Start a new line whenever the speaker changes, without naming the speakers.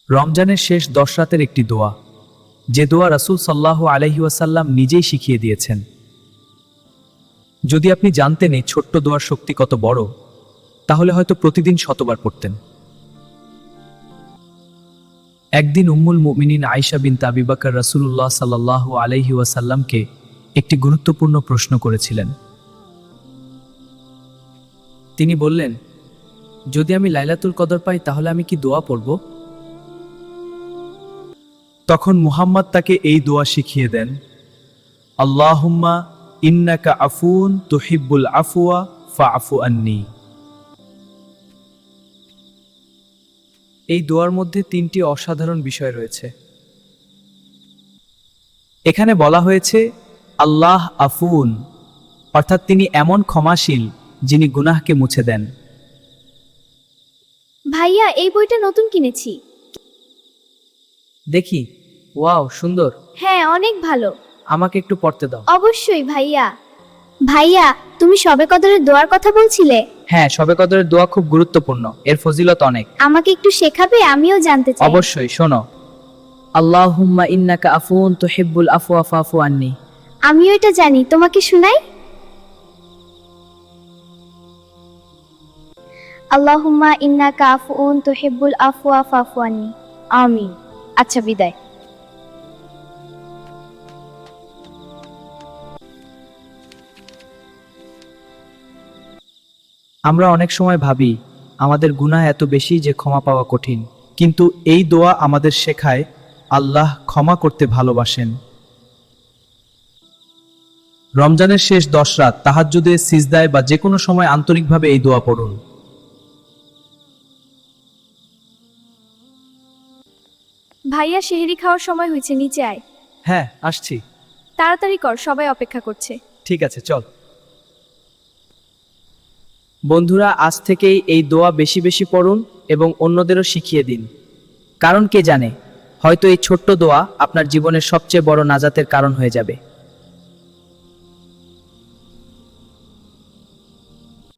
রমজানের শেষ 10 রাতের একটি দোয়া, যে দোয়া রাসূল সাল্লাল্লাহু আলাইহি ওয়াসাল্লাম নিজেই শিখিয়ে দিয়েছেন। যদি আপনি জানতেন এই ছোট্ট দোয়ার শক্তি কত বড়, তাহলে হয়তো প্রতিদিন শতবার পড়তেন। একদিন উম্মুল মুমিনিন আয়েশা বিনত আবি বকর রাসূলুল্লাহ সাল্লাল্লাহু আলাইহি ওয়াসাল্লামকে একটি গুরুত্বপূর্ণ প্রশ্ন করেছিলেন। তিনি বললেন, যদি আমি লাইলাতুল কদর পাই তাহলে আমি কি দোয়া পড়ব? তখন মুহাম্মদ তাকে এই দোয়া শিখিয়ে দেন, আল্লাহুম্মা ইন্নাকা আফুন তুহিব্বুল আফওয়া ফাআফু আন্নি। এই দোয়ার মধ্যে 3টি অসাধারণ বিষয় রয়েছে। এখানে বলা হয়েছে আল্লাহ আফুন, অর্থাৎ তিনি এমন ক্ষমাশীল যিনি গুনাহকে মুছে দেন।
ভাইয়া, এই বইটা নতুন কিনেছি।
দেখি, ওয়াও, সুন্দর।
হ্যাঁ, অনেক ভালো।
আমাকে একটু পড়তে দাও।
অবশ্যই ভাইয়া। ভাইয়া, তুমি শবে কদরের দোয়ার কথা বলছিলে?
হ্যাঁ, শবে কদরের দোয়া খুব গুরুত্বপূর্ণ, এর ফজিলত অনেক।
আমাকে একটু শেখাবে? আমিও জানতে চাই।
অবশ্যই, শোনো। আল্লাহুম্মা ইন্নাকা আফুন তুহিব্বুল আফওয়া ফাফু আন্নি।
আমিও এটা জানি, তোমাকে শোনাই। আল্লাহুম্মা ইন্নাকা আফুন তুহিব্বুল আফওয়া ফাফু আন্নি। আমিন। আচ্ছা, বিদায়।
আমরা অনেক সময় ভাবি আমাদের গুনাহ এত বেশি যে ক্ষমা পাওয়া কঠিন, কিন্তু এই দোয়া আমাদের শেখায় আল্লাহ ক্ষমা করতে ভালোবাসেন। রমজানের শেষ 10 রাত তাহাজ্জুদে, সিজদায় বা যে কোনো সময় আন্তরিকভাবে এই দোয়া পড়ুন।
ভাইয়া, সেহরি খাওয়ার সময় হয়েছে, নিচে আয়।
হ্যাঁ, আসছি।
তাড়াতাড়ি কর, সবাই অপেক্ষা করছে।
ঠিক আছে, চল। বন্ধুরা, আজ থেকেই এই দোয়া বেশি বেশি পড়ুন এবং অন্যদেরও শিখিয়ে দিন। কারণ কে জানে, হয়তো এই ছোট্ট দোয়া আপনার জীবনের সবচেয়ে বড় নাজাতের কারণ হয়ে যাবে।